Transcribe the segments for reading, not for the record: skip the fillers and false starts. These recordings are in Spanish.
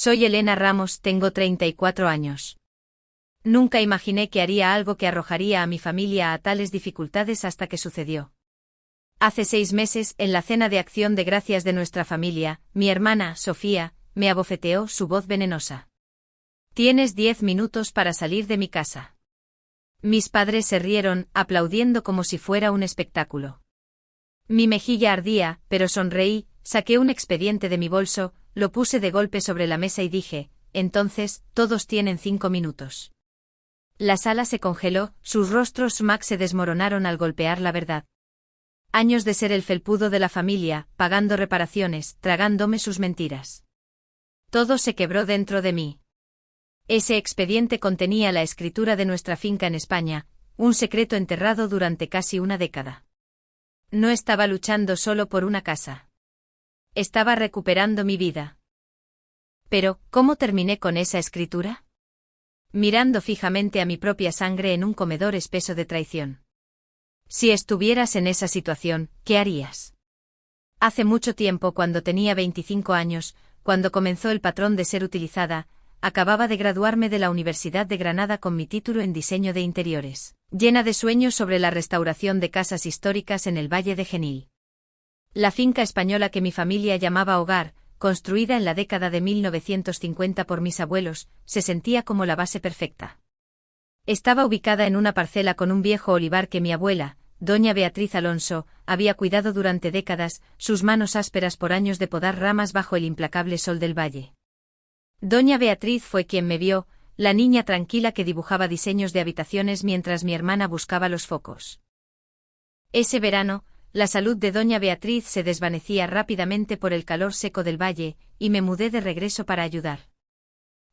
Soy Elena Ramos, tengo 34 años. Nunca imaginé que haría algo que arrojaría a mi familia a tales dificultades hasta que sucedió. Hace 6 meses, en la cena de acción de gracias de nuestra familia, mi hermana, Sofía, me abofeteó su voz venenosa. Tienes 10 minutos para salir de mi casa. Mis padres se rieron, aplaudiendo como si fuera un espectáculo. Mi mejilla ardía, pero sonreí, saqué un expediente de mi bolso, lo puse de golpe sobre la mesa y dije, entonces, todos tienen 5 minutos. La sala se congeló, sus rostros se desmoronaron al golpear la verdad. Años de ser el felpudo de la familia, pagando reparaciones, tragándome sus mentiras. Todo se quebró dentro de mí. Ese expediente contenía la escritura de nuestra finca en España, un secreto enterrado durante casi una década. No estaba luchando solo por una casa. Estaba recuperando mi vida. Pero, ¿cómo terminé con esa escritura? Mirando fijamente a mi propia sangre en un comedor espeso de traición. Si estuvieras en esa situación, ¿qué harías? Hace mucho tiempo, cuando tenía 25 años, cuando comenzó el patrón de ser utilizada, acababa de graduarme de la Universidad de Granada con mi título en diseño de interiores, llena de sueños sobre la restauración de casas históricas en el Valle de Genil. La finca española que mi familia llamaba hogar, construida en la década de 1950 por mis abuelos, se sentía como la base perfecta. Estaba ubicada en una parcela con un viejo olivar que mi abuela, doña Beatriz Alonso, había cuidado durante décadas, sus manos ásperas por años de podar ramas bajo el implacable sol del valle. Doña Beatriz fue quien me vio, la niña tranquila que dibujaba diseños de habitaciones mientras mi hermana buscaba los focos. Ese verano, la salud de doña Beatriz se desvanecía rápidamente por el calor seco del valle, y me mudé de regreso para ayudar.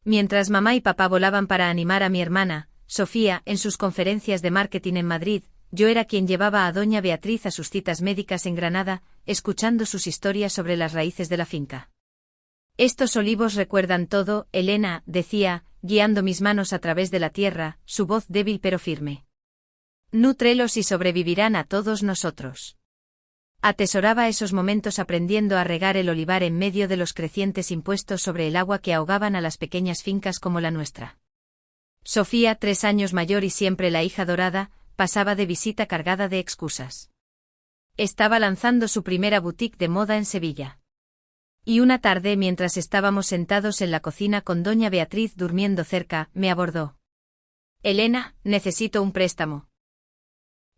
Mientras mamá y papá volaban para animar a mi hermana, Sofía, en sus conferencias de marketing en Madrid, yo era quien llevaba a doña Beatriz a sus citas médicas en Granada, escuchando sus historias sobre las raíces de la finca. Estos olivos recuerdan todo, Elena, decía, guiando mis manos a través de la tierra, su voz débil pero firme. Nútrelos y sobrevivirán a todos nosotros. Atesoraba esos momentos aprendiendo a regar el olivar en medio de los crecientes impuestos sobre el agua que ahogaban a las pequeñas fincas como la nuestra. Sofía, 3 años mayor y siempre la hija dorada, pasaba de visita cargada de excusas. Estaba lanzando su primera boutique de moda en Sevilla. Y una tarde, mientras estábamos sentados en la cocina con doña Beatriz durmiendo cerca, me abordó. Elena, necesito un préstamo.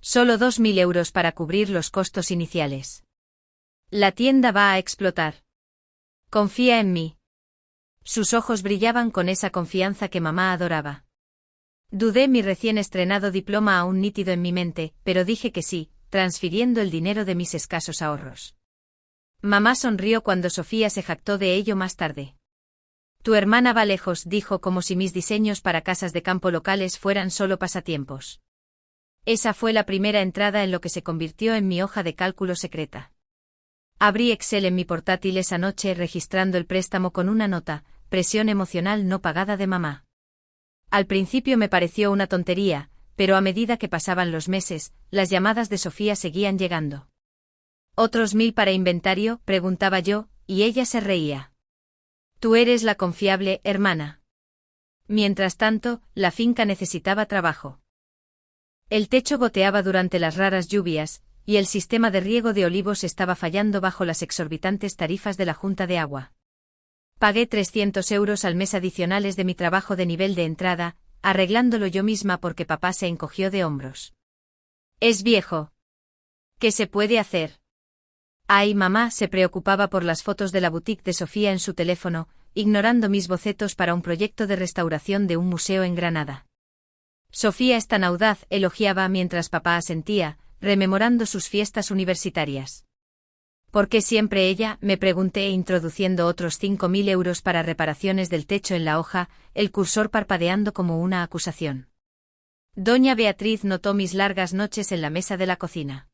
Solo 2.000 euros para cubrir los costos iniciales. La tienda va a explotar. Confía en mí. Sus ojos brillaban con esa confianza que mamá adoraba. Dudé mi recién estrenado diploma aún nítido en mi mente, pero dije que sí, transfiriendo el dinero de mis escasos ahorros. Mamá sonrió cuando Sofía se jactó de ello más tarde. Tu hermana va lejos, dijo, como si mis diseños para casas de campo locales fueran solo pasatiempos. Esa fue la primera entrada en lo que se convirtió en mi hoja de cálculo secreta. Abrí Excel en mi portátil esa noche registrando el préstamo con una nota, presión emocional no pagada de mamá. Al principio me pareció una tontería, pero a medida que pasaban los meses, las llamadas de Sofía seguían llegando. ¿Otros 1.000 para inventario?, preguntaba yo, y ella se reía. Tú eres la confiable, hermana. Mientras tanto, la finca necesitaba trabajo. El techo goteaba durante las raras lluvias, y el sistema de riego de olivos estaba fallando bajo las exorbitantes tarifas de la Junta de Agua. Pagué 300 euros al mes adicionales de mi trabajo de nivel de entrada, arreglándolo yo misma porque papá se encogió de hombros. Es viejo. ¿Qué se puede hacer? Ay, mamá se preocupaba por las fotos de la boutique de Sofía en su teléfono, ignorando mis bocetos para un proyecto de restauración de un museo en Granada. Sofía es tan audaz, elogiaba mientras papá asentía, rememorando sus fiestas universitarias. ¿Por qué siempre ella?, me pregunté, introduciendo otros 5.000 euros para reparaciones del techo en la hoja, el cursor parpadeando como una acusación. Doña Beatriz notó mis largas noches en la mesa de la cocina.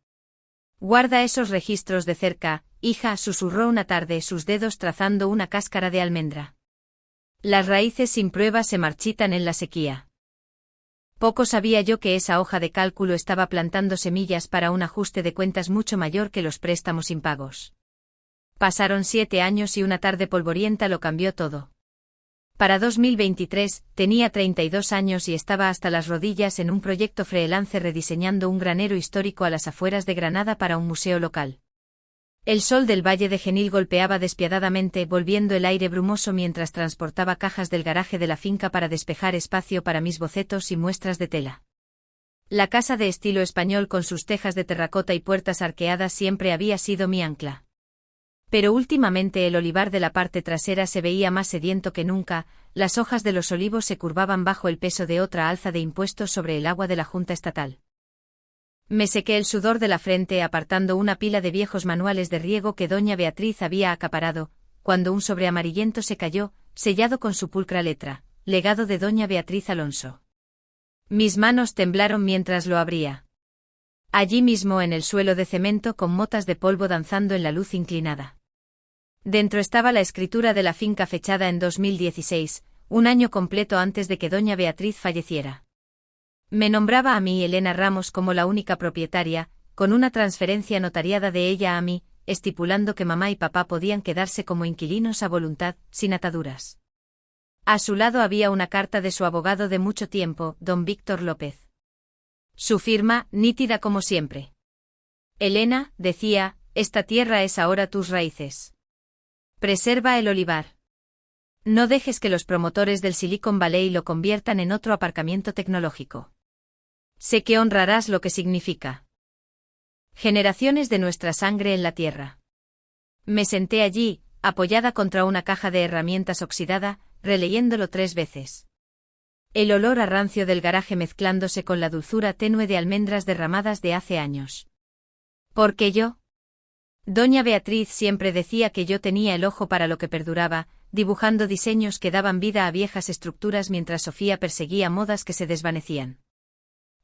Guarda esos registros de cerca, hija, susurró una tarde, sus dedos trazando una cáscara de almendra. Las raíces sin prueba se marchitan en la sequía. Poco sabía yo que esa hoja de cálculo estaba plantando semillas para un ajuste de cuentas mucho mayor que los préstamos impagos. Pasaron 7 años y una tarde polvorienta lo cambió todo. Para 2023, tenía 32 años y estaba hasta las rodillas en un proyecto freelance rediseñando un granero histórico a las afueras de Granada para un museo local. El sol del Valle de Genil golpeaba despiadadamente, volviendo el aire brumoso mientras transportaba cajas del garaje de la finca para despejar espacio para mis bocetos y muestras de tela. La casa de estilo español con sus tejas de terracota y puertas arqueadas siempre había sido mi ancla. Pero últimamente el olivar de la parte trasera se veía más sediento que nunca, las hojas de los olivos se curvaban bajo el peso de otra alza de impuestos sobre el agua de la Junta Estatal. Me sequé el sudor de la frente apartando una pila de viejos manuales de riego que doña Beatriz había acaparado, cuando un sobre amarillento se cayó, sellado con su pulcra letra, legado de doña Beatriz Alonso. Mis manos temblaron mientras lo abría. Allí mismo en el suelo de cemento con motas de polvo danzando en la luz inclinada. Dentro estaba la escritura de la finca fechada en 2016, un año completo antes de que doña Beatriz falleciera. Me nombraba a mí Elena Ramos como la única propietaria, con una transferencia notariada de ella a mí, estipulando que mamá y papá podían quedarse como inquilinos a voluntad, sin ataduras. A su lado había una carta de su abogado de mucho tiempo, don Víctor López. Su firma, nítida como siempre. Elena, decía, esta tierra es ahora tus raíces. Preserva el olivar. No dejes que los promotores del Silicon Valley lo conviertan en otro aparcamiento tecnológico. Sé que honrarás lo que significa. Generaciones de nuestra sangre en la tierra. Me senté allí, apoyada contra una caja de herramientas oxidada, releyéndolo 3 veces. El olor a rancio del garaje mezclándose con la dulzura tenue de almendras derramadas de hace años. ¿Por qué yo? Doña Beatriz siempre decía que yo tenía el ojo para lo que perduraba, dibujando diseños que daban vida a viejas estructuras mientras Sofía perseguía modas que se desvanecían.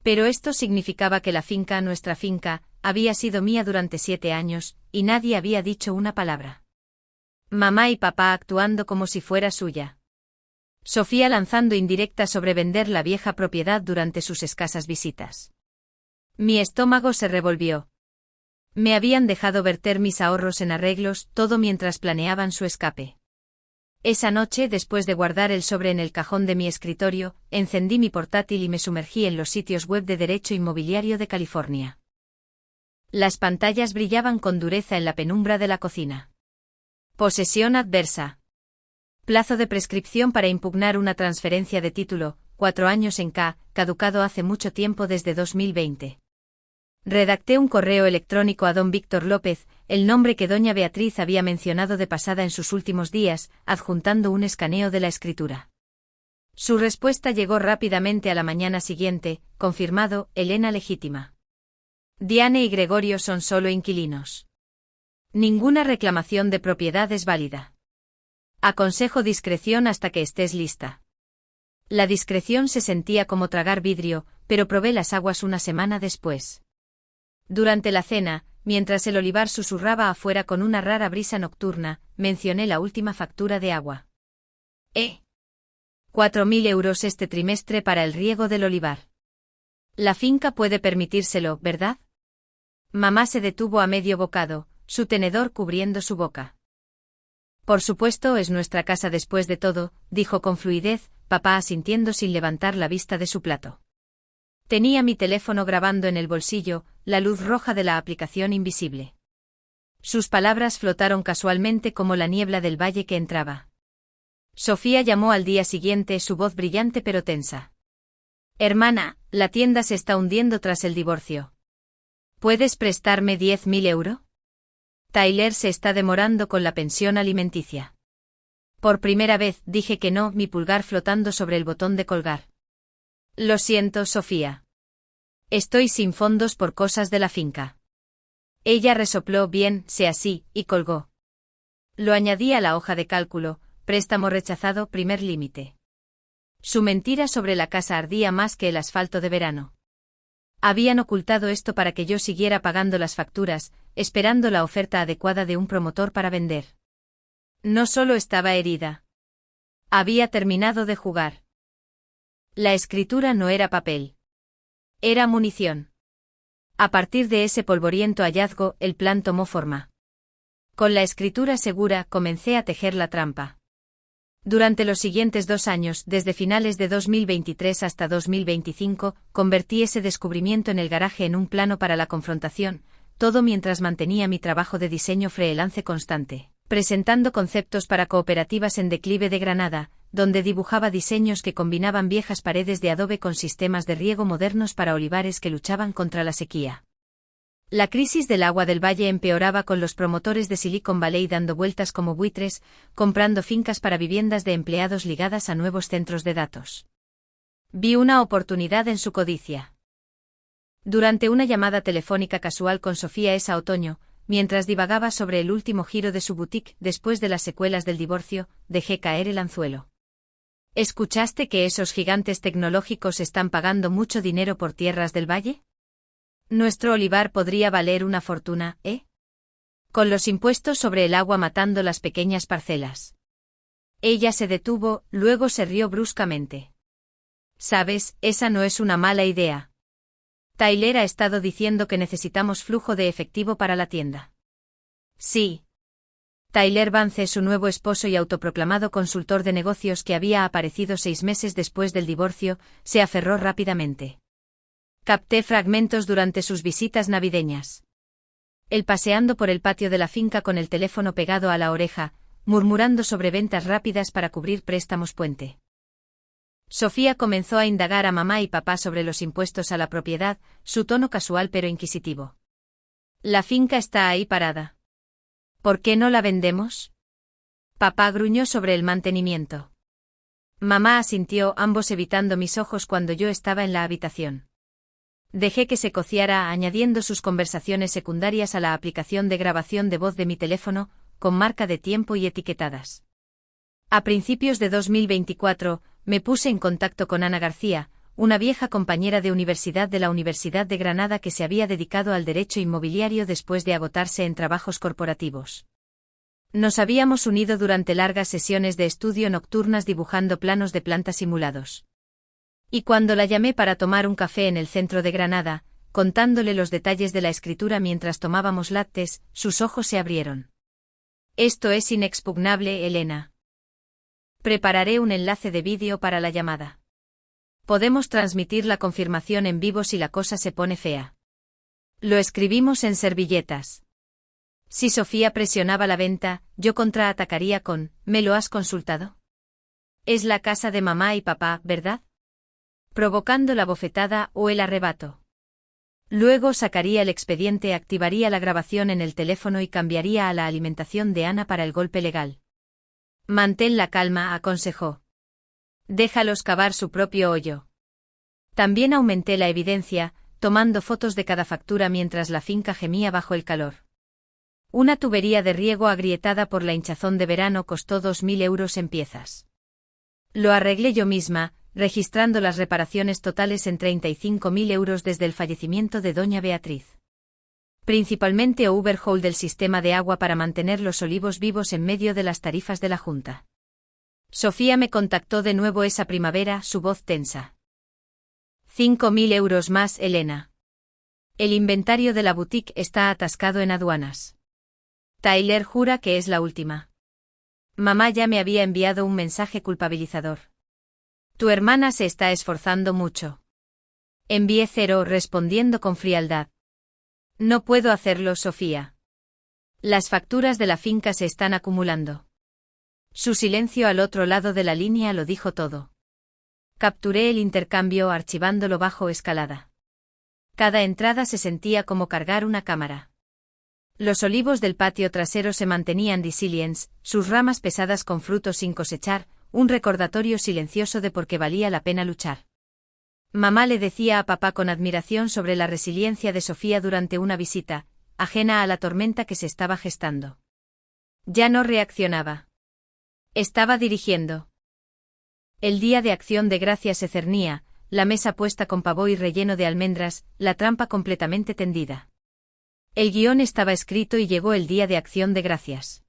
Pero esto significaba que la finca, nuestra finca, había sido mía durante 7 años, y nadie había dicho una palabra. Mamá y papá actuando como si fuera suya. Sofía lanzando indirectas sobre vender la vieja propiedad durante sus escasas visitas. Mi estómago se revolvió. Me habían dejado verter mis ahorros en arreglos, todo mientras planeaban su escape. Esa noche, después de guardar el sobre en el cajón de mi escritorio, encendí mi portátil y me sumergí en los sitios web de Derecho Inmobiliario de California. Las pantallas brillaban con dureza en la penumbra de la cocina. Posesión adversa. Plazo de prescripción para impugnar una transferencia de título, 4 años en K, caducado hace mucho tiempo desde 2020. Redacté un correo electrónico a don Víctor López, el nombre que doña Beatriz había mencionado de pasada en sus últimos días, adjuntando un escaneo de la escritura. Su respuesta llegó rápidamente a la mañana siguiente, confirmado, Elena legítima. Diane y Gregorio son solo inquilinos. Ninguna reclamación de propiedad es válida. Aconsejo discreción hasta que estés lista. La discreción se sentía como tragar vidrio, pero probé las aguas una semana después. Durante la cena, mientras el olivar susurraba afuera con una rara brisa nocturna, mencioné la última factura de agua. 4.000 euros este trimestre para el riego del olivar. La finca puede permitírselo, ¿verdad? Mamá se detuvo a medio bocado, su tenedor cubriendo su boca. Por supuesto, es nuestra casa después de todo, dijo con fluidez, papá asintiendo sin levantar la vista de su plato. Tenía mi teléfono grabando en el bolsillo, la luz roja de la aplicación invisible. Sus palabras flotaron casualmente como la niebla del valle que entraba. Sofía llamó al día siguiente, su voz brillante pero tensa. Hermana, la tienda se está hundiendo tras el divorcio. ¿Puedes prestarme 10.000 euros? Tyler se está demorando con la pensión alimenticia. Por primera vez dije que no, mi pulgar flotando sobre el botón de colgar. Lo siento, Sofía. Estoy sin fondos por cosas de la finca. Ella resopló bien, sea así, y colgó. Lo añadí a la hoja de cálculo, préstamo rechazado, primer límite. Su mentira sobre la casa ardía más que el asfalto de verano. Habían ocultado esto para que yo siguiera pagando las facturas, esperando la oferta adecuada de un promotor para vender. No solo estaba herida. Había terminado de jugar. La escritura no era papel. Era munición. A partir de ese polvoriento hallazgo, el plan tomó forma. Con la escritura segura, comencé a tejer la trampa. Durante los siguientes 2 años, desde finales de 2023 hasta 2025, convertí ese descubrimiento en el garaje en un plano para la confrontación, todo mientras mantenía mi trabajo de diseño freelance constante, presentando conceptos para cooperativas en declive de Granada, donde dibujaba diseños que combinaban viejas paredes de adobe con sistemas de riego modernos para olivares que luchaban contra la sequía. La crisis del agua del valle empeoraba con los promotores de Silicon Valley dando vueltas como buitres, comprando fincas para viviendas de empleados ligadas a nuevos centros de datos. Vi una oportunidad en su codicia. Durante una llamada telefónica casual con Sofía ese otoño, mientras divagaba sobre el último giro de su boutique después de las secuelas del divorcio, dejé caer el anzuelo. ¿Escuchaste que esos gigantes tecnológicos están pagando mucho dinero por tierras del valle? Nuestro olivar podría valer una fortuna, ¿eh? Con los impuestos sobre el agua matando las pequeñas parcelas. Ella se detuvo, luego se rió bruscamente. Sabes, esa no es una mala idea. Tyler ha estado diciendo que necesitamos flujo de efectivo para la tienda. Sí. Tyler Vance, su nuevo esposo y autoproclamado consultor de negocios que había aparecido 6 meses después del divorcio, se aferró rápidamente. Capté fragmentos durante sus visitas navideñas. Él paseando por el patio de la finca con el teléfono pegado a la oreja, murmurando sobre ventas rápidas para cubrir préstamos puente. Sofía comenzó a indagar a mamá y papá sobre los impuestos a la propiedad, su tono casual pero inquisitivo. La finca está ahí parada. ¿Por qué no la vendemos? Papá gruñó sobre el mantenimiento. Mamá asintió, ambos evitando mis ojos cuando yo estaba en la habitación. Dejé que se cociara añadiendo sus conversaciones secundarias a la aplicación de grabación de voz de mi teléfono, con marca de tiempo y etiquetadas. A principios de 2024, me puse en contacto con Ana García, una vieja compañera de universidad de la Universidad de Granada que se había dedicado al derecho inmobiliario después de agotarse en trabajos corporativos. Nos habíamos unido durante largas sesiones de estudio nocturnas dibujando planos de planta simulados. Y cuando la llamé para tomar un café en el centro de Granada, contándole los detalles de la escritura mientras tomábamos lattes, sus ojos se abrieron. Esto es inexpugnable, Elena. Prepararé un enlace de vídeo para la llamada. Podemos transmitir la confirmación en vivo si la cosa se pone fea. Lo escribimos en servilletas. Si Sofía presionaba la venta, yo contraatacaría con, ¿me lo has consultado? Es la casa de mamá y papá, ¿verdad? Provocando la bofetada o el arrebato. Luego sacaría el expediente, activaría la grabación en el teléfono y cambiaría a la alimentación de Ana para el golpe legal. Mantén la calma, aconsejó. Déjalos cavar su propio hoyo. También aumenté la evidencia, tomando fotos de cada factura mientras la finca gemía bajo el calor. Una tubería de riego agrietada por la hinchazón de verano costó 2.000 euros en piezas. Lo arreglé yo misma, registrando las reparaciones totales en 35.000 euros desde el fallecimiento de doña Beatriz. Principalmente overhaul del sistema de agua para mantener los olivos vivos en medio de las tarifas de la Junta. Sofía me contactó de nuevo esa primavera, su voz tensa. 5.000 euros más, Elena. El inventario de la boutique está atascado en aduanas. Tyler jura que es la última. Mamá ya me había enviado un mensaje culpabilizador. Tu hermana se está esforzando mucho. Envié 0 respondiendo con frialdad. No puedo hacerlo, Sofía. Las facturas de la finca se están acumulando. Su silencio al otro lado de la línea lo dijo todo. Capturé el intercambio archivándolo bajo escalada. Cada entrada se sentía como cargar una cámara. Los olivos del patio trasero se mantenían resilientes, sus ramas pesadas con frutos sin cosechar, un recordatorio silencioso de por qué valía la pena luchar. Mamá le decía a papá con admiración sobre la resiliencia de Sofía durante una visita, ajena a la tormenta que se estaba gestando. Ya no reaccionaba. Estaba dirigiendo. El día de Acción de Gracias se cernía, la mesa puesta con pavoy relleno de almendras, la trampa completamente tendida. El guión estaba escrito y llegó el día de Acción de Gracias.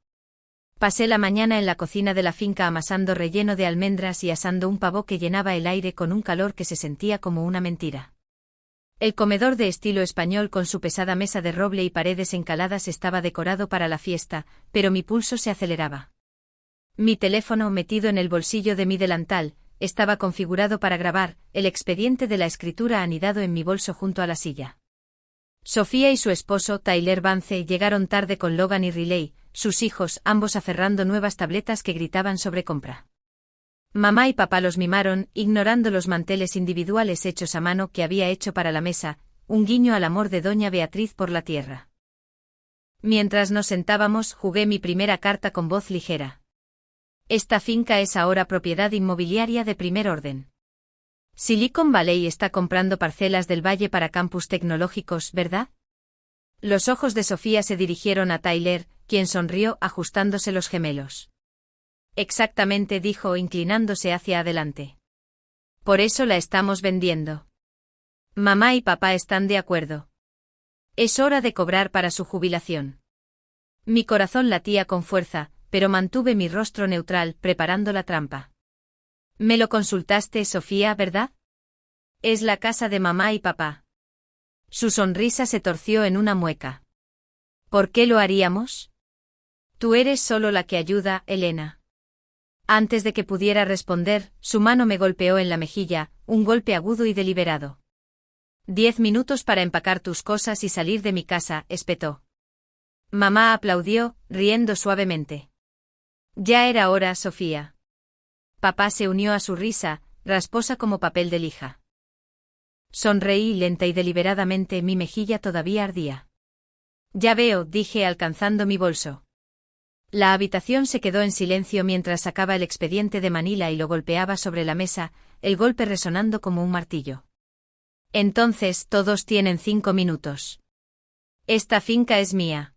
Pasé la mañana en la cocina de la finca amasando relleno de almendras y asando un pavo que llenaba el aire con un calor que se sentía como una mentira. El comedor de estilo español con su pesada mesa de roble y paredes encaladas estaba decorado para la fiesta, pero mi pulso se aceleraba. Mi teléfono, metido en el bolsillo de mi delantal, estaba configurado para grabar. El expediente de la escritura anidado en mi bolso junto a la silla. Sofía y su esposo, Tyler Vance, llegaron tarde con Logan y Riley, sus hijos, ambos aferrando nuevas tabletas que gritaban sobre compra. Mamá y papá los mimaron, ignorando los manteles individuales hechos a mano que había hecho para la mesa, un guiño al amor de doña Beatriz por la tierra. Mientras nos sentábamos, jugué mi primera carta con voz ligera. Esta finca es ahora propiedad inmobiliaria de primer orden. Silicon Valley está comprando parcelas del valle para campus tecnológicos, ¿verdad? Los ojos de Sofía se dirigieron a Tyler, quien sonrió ajustándose los gemelos. Exactamente, dijo, inclinándose hacia adelante. Por eso la estamos vendiendo. Mamá y papá están de acuerdo. Es hora de cobrar para su jubilación. Mi corazón latía con fuerza, pero mantuve mi rostro neutral, preparando la trampa. Me lo consultaste, Sofía, ¿verdad? Es la casa de mamá y papá. Su sonrisa se torció en una mueca. ¿Por qué lo haríamos? Tú eres solo la que ayuda, Elena. Antes de que pudiera responder, su mano me golpeó en la mejilla, un golpe agudo y deliberado. 10 minutos para empacar tus cosas y salir de mi casa, espetó. Mamá aplaudió, riendo suavemente. Ya era hora, Sofía. Papá se unió a su risa, rasposa como papel de lija. Sonreí lenta y deliberadamente, mi mejilla todavía ardía. Ya veo, dije alcanzando mi bolso. La habitación se quedó en silencio mientras sacaba el expediente de Manila y lo golpeaba sobre la mesa, el golpe resonando como un martillo. Entonces, todos tienen 5 minutos. Esta finca es mía.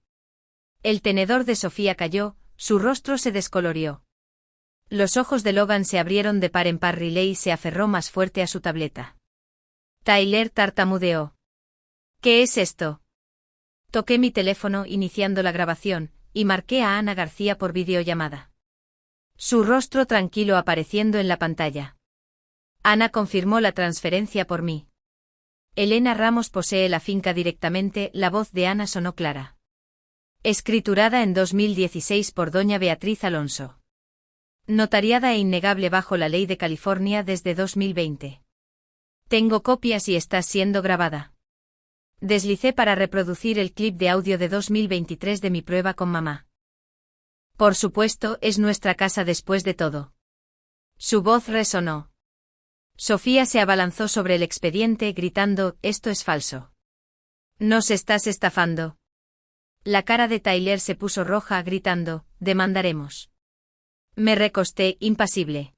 El tenedor de Sofía cayó, su rostro se descolorió. Los ojos de Logan se abrieron de par en par. Riley se aferró más fuerte a su tableta. Tyler tartamudeó. ¿Qué es esto? Toqué mi teléfono iniciando la grabación, y marqué a Ana García por videollamada. Su rostro tranquilo apareciendo en la pantalla. Ana confirmó la transferencia por mí. Elena Ramos posee la finca directamente. La voz de Ana sonó clara. Escriturada en 2016 por doña Beatriz Alonso. Notariada e innegable bajo la ley de California desde 2020. Tengo copias y está siendo grabada. Deslicé para reproducir el clip de audio de 2023 de mi prueba con mamá. Por supuesto, es nuestra casa después de todo. Su voz resonó. Sofía se abalanzó sobre el expediente gritando, esto es falso. Nos estás estafando. La cara de Tyler se puso roja gritando, demandaremos. Me recosté, impasible.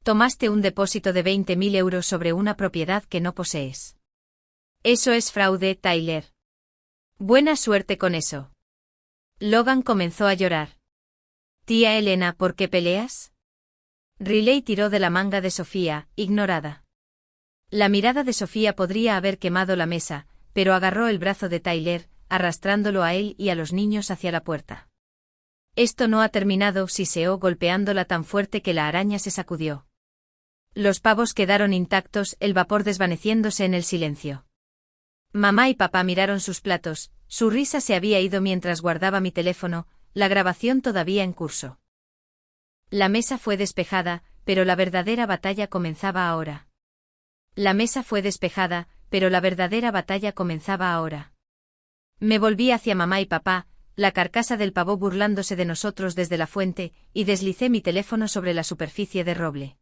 Tomaste un depósito de 20.000 euros sobre una propiedad que no posees. Eso es fraude, Tyler. Buena suerte con eso. Logan comenzó a llorar. Tía Elena, ¿por qué peleas? Riley tiró de la manga de Sofía, ignorada. La mirada de Sofía podría haber quemado la mesa, pero agarró el brazo de Tyler, arrastrándolo a él y a los niños hacia la puerta. Esto no ha terminado, siseó golpeándola tan fuerte que la araña se sacudió. Los pavos quedaron intactos, el vapor desvaneciéndose en el silencio. Mamá y papá miraron sus platos, su risa se había ido mientras guardaba mi teléfono, la grabación todavía en curso. La mesa fue despejada, pero la verdadera batalla comenzaba ahora. La mesa fue despejada, pero la verdadera batalla comenzaba ahora. Me volví hacia mamá y papá, la carcasa del pavo burlándose de nosotros desde la fuente, y deslicé mi teléfono sobre la superficie de roble.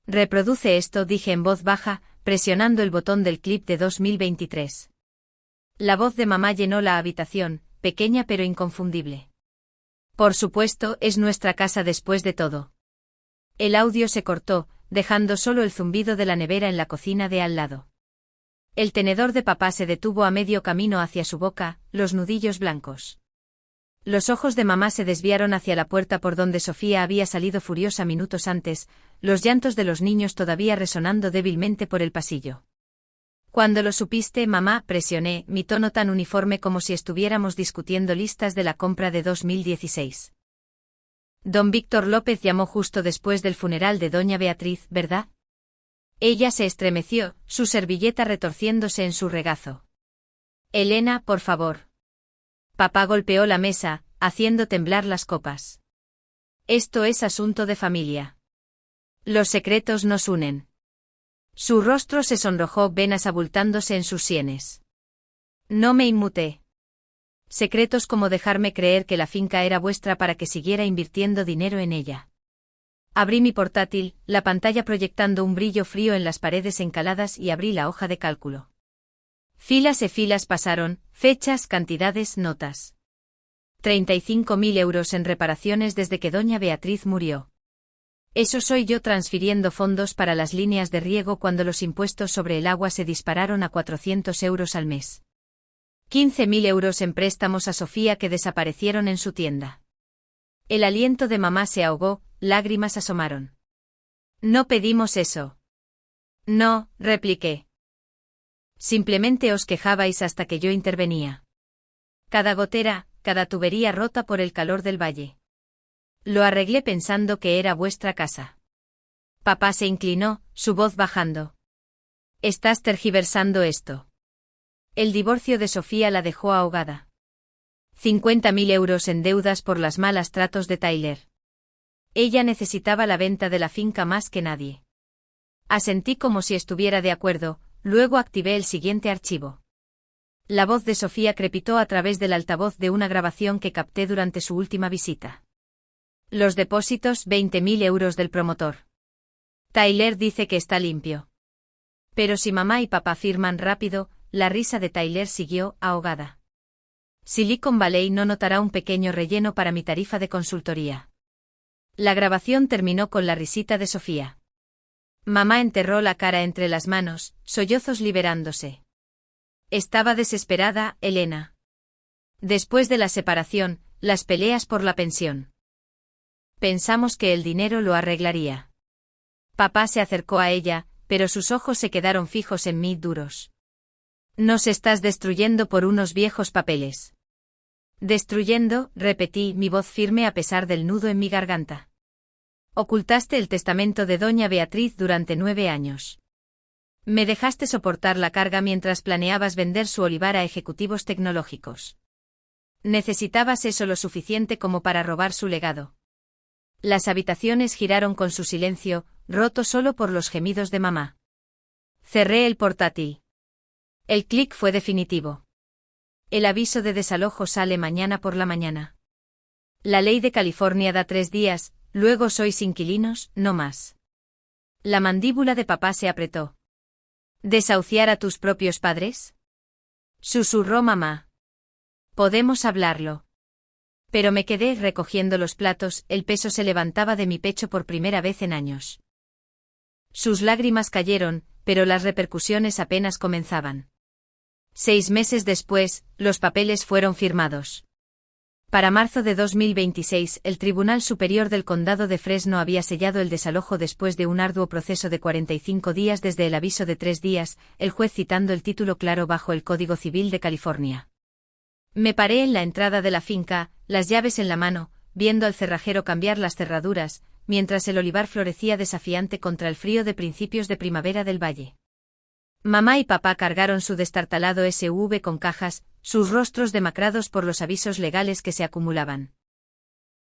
Reproduce esto, dije en voz baja, presionando el botón del clip de 2023. La voz de mamá llenó la habitación, pequeña pero inconfundible. Por supuesto, es nuestra casa después de todo. El audio se cortó, dejando solo el zumbido de la nevera en la cocina de al lado. El tenedor de papá se detuvo a medio camino hacia su boca, los nudillos blancos. Los ojos de mamá se desviaron hacia la puerta por donde Sofía había salido furiosa minutos antes, los llantos de los niños todavía resonando débilmente por el pasillo. Cuando lo supiste, mamá, presioné, mi tono tan uniforme como si estuviéramos discutiendo listas de la compra de 2016. Don Víctor López llamó justo después del funeral de doña Beatriz, ¿verdad? Ella se estremeció, su servilleta retorciéndose en su regazo. Elena, por favor. Papá golpeó la mesa, haciendo temblar las copas. Esto es asunto de familia. Los secretos nos unen. Su rostro se sonrojó, venas abultándose en sus sienes. No me inmuté. Secretos como dejarme creer que la finca era vuestra para que siguiera invirtiendo dinero en ella. Abrí mi portátil, la pantalla proyectando un brillo frío en las paredes encaladas, y abrí la hoja de cálculo. Filas e filas pasaron, fechas, cantidades, notas. 35.000 euros en reparaciones desde que doña Beatriz murió. Eso soy yo transfiriendo fondos para las líneas de riego cuando los impuestos sobre el agua se dispararon a 400 euros al mes. 15.000 euros en préstamos a Sofía que desaparecieron en su tienda. El aliento de mamá se ahogó, lágrimas asomaron. No pedimos eso. No, repliqué. Simplemente os quejabais hasta que yo intervenía. Cada gotera, cada tubería rota por el calor del valle. Lo arreglé pensando que era vuestra casa. Papá se inclinó, su voz bajando. Estás tergiversando esto. El divorcio de Sofía la dejó ahogada. 50.000 euros en deudas por las malas tratos de Tyler. Ella necesitaba la venta de la finca más que nadie. Asentí como si estuviera de acuerdo, luego activé el siguiente archivo. La voz de Sofía crepitó a través del altavoz de una grabación que capté durante su última visita. Los depósitos, 20.000 euros del promotor. Tyler dice que está limpio. Pero si mamá y papá firman rápido, la risa de Tyler siguió, ahogada. Silicon Valley no notará un pequeño relleno para mi tarifa de consultoría. La grabación terminó con la risita de Sofía. Mamá enterró la cara entre las manos, sollozos liberándose. Estaba desesperada, Elena. Después de la separación, las peleas por la pensión. Pensamos que el dinero lo arreglaría. Papá se acercó a ella, pero sus ojos se quedaron fijos en mí, duros. Nos estás destruyendo por unos viejos papeles. Destruyendo, repetí, mi voz firme a pesar del nudo en mi garganta. Ocultaste el testamento de doña Beatriz durante 9 años. Me dejaste soportar la carga mientras planeabas vender su olivar a ejecutivos tecnológicos. Necesitabas eso lo suficiente como para robar su legado. Las habitaciones giraron con su silencio, roto solo por los gemidos de mamá. Cerré el portátil. El clic fue definitivo. El aviso de desalojo sale mañana por la mañana. La ley de California da 3 días, luego sois inquilinos, no más. La mandíbula de papá se apretó. ¿Desahuciar a tus propios padres? Susurró mamá. Podemos hablarlo. Pero me quedé recogiendo los platos, el peso se levantaba de mi pecho por primera vez en años. Sus lágrimas cayeron, pero las repercusiones apenas comenzaban. 6 meses después, los papeles fueron firmados. Para marzo de 2026, el Tribunal Superior del Condado de Fresno había sellado el desalojo después de un arduo proceso de 45 días desde el aviso de 3 días, el juez citando el título claro bajo el Código Civil de California. Me paré en la entrada de la finca, las llaves en la mano, viendo al cerrajero cambiar las cerraduras, mientras el olivar florecía desafiante contra el frío de principios de primavera del valle. Mamá y papá cargaron su destartalado SUV con cajas, sus rostros demacrados por los avisos legales que se acumulaban.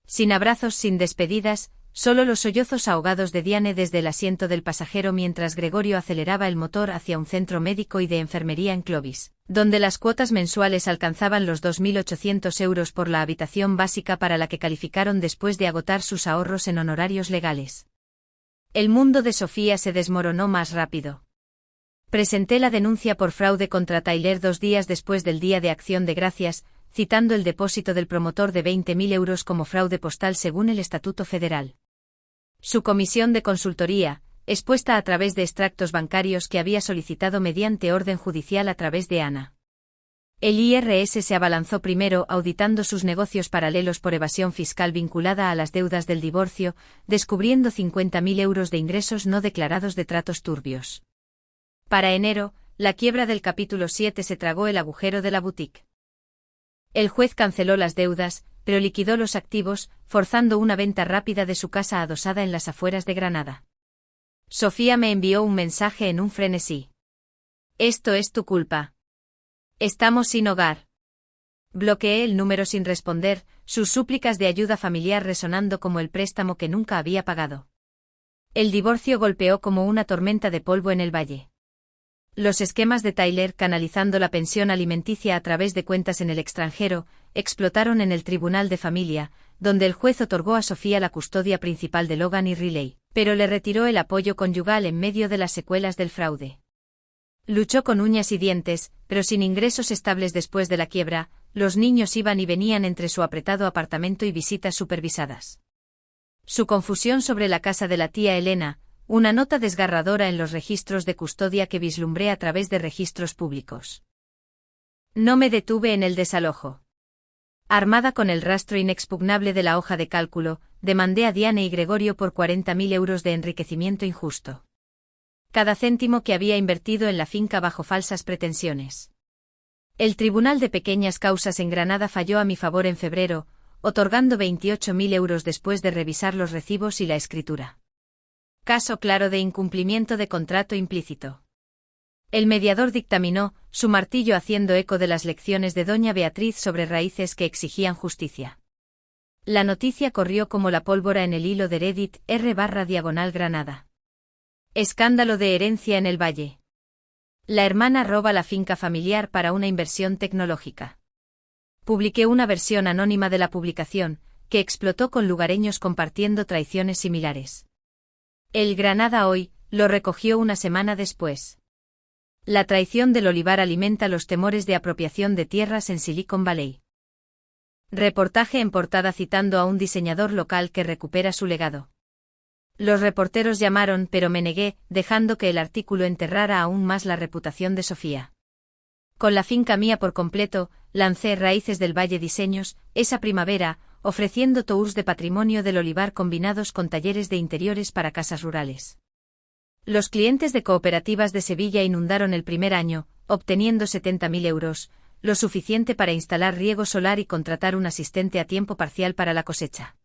Sin abrazos, sin despedidas, solo los sollozos ahogados de Diane desde el asiento del pasajero mientras Gregorio aceleraba el motor hacia un centro médico y de enfermería en Clovis, donde las cuotas mensuales alcanzaban los 2.800 euros por la habitación básica para la que calificaron después de agotar sus ahorros en honorarios legales. El mundo de Sofía se desmoronó más rápido. Presenté la denuncia por fraude contra Tyler 2 días después del Día de Acción de Gracias, citando el depósito del promotor de 20.000 euros como fraude postal según el Estatuto Federal. Su comisión de consultoría, expuesta a través de extractos bancarios que había solicitado mediante orden judicial a través de Ana. El IRS se abalanzó primero auditando sus negocios paralelos por evasión fiscal vinculada a las deudas del divorcio, descubriendo 50.000 euros de ingresos no declarados de tratos turbios. Para enero, la quiebra del capítulo 7 se tragó el agujero de la boutique. El juez canceló las deudas, pero liquidó los activos, forzando una venta rápida de su casa adosada en las afueras de Granada. Sofía me envió un mensaje en un frenesí. Esto es tu culpa. Estamos sin hogar. Bloqueé el número sin responder, sus súplicas de ayuda familiar resonando como el préstamo que nunca había pagado. El divorcio golpeó como una tormenta de polvo en el valle. Los esquemas de Tyler canalizando la pensión alimenticia a través de cuentas en el extranjero explotaron en el tribunal de familia, donde el juez otorgó a Sofía la custodia principal de Logan y Riley, pero le retiró el apoyo conyugal en medio de las secuelas del fraude. Luchó con uñas y dientes, pero sin ingresos estables después de la quiebra, los niños iban y venían entre su apretado apartamento y visitas supervisadas. Su confusión sobre la casa de la tía Elena, una nota desgarradora en los registros de custodia que vislumbré a través de registros públicos. No me detuve en el desalojo. Armada con el rastro inexpugnable de la hoja de cálculo, demandé a Diane y Gregorio por 40.000 euros de enriquecimiento injusto. Cada céntimo que había invertido en la finca bajo falsas pretensiones. El Tribunal de Pequeñas Causas en Granada falló a mi favor en febrero, otorgando 28.000 euros después de revisar los recibos y la escritura. Caso claro de incumplimiento de contrato implícito. El mediador dictaminó, su martillo haciendo eco de las lecciones de doña Beatriz sobre raíces que exigían justicia. La noticia corrió como la pólvora en el hilo de Reddit r/Granada. Escándalo de herencia en el Valle. La hermana roba la finca familiar para una inversión tecnológica. Publiqué una versión anónima de la publicación, que explotó con lugareños compartiendo traiciones similares. El Granada Hoy lo recogió una semana después. La traición del olivar alimenta los temores de apropiación de tierras en Silicon Valley. Reportaje en portada citando a un diseñador local que recupera su legado. Los reporteros llamaron pero me negué, dejando que el artículo enterrara aún más la reputación de Sofía. Con la finca mía por completo, lancé Raíces del Valle Diseños, esa primavera, ofreciendo tours de patrimonio del olivar combinados con talleres de interiores para casas rurales. Los clientes de cooperativas de Sevilla inundaron el primer año, obteniendo 70.000 euros, lo suficiente para instalar riego solar y contratar un asistente a tiempo parcial para la cosecha.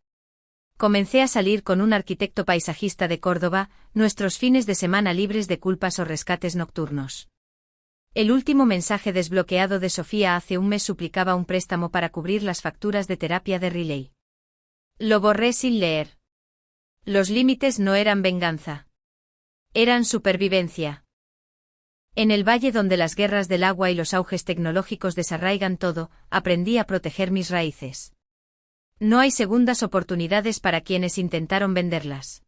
Comencé a salir con un arquitecto paisajista de Córdoba, nuestros fines de semana libres de culpas o rescates nocturnos. El último mensaje desbloqueado de Sofía hace un mes suplicaba un préstamo para cubrir las facturas de terapia de Riley. Lo borré sin leer. Los límites no eran venganza. Eran supervivencia. En el valle donde las guerras del agua y los auges tecnológicos desarraigan todo, aprendí a proteger mis raíces. No hay segundas oportunidades para quienes intentaron venderlas.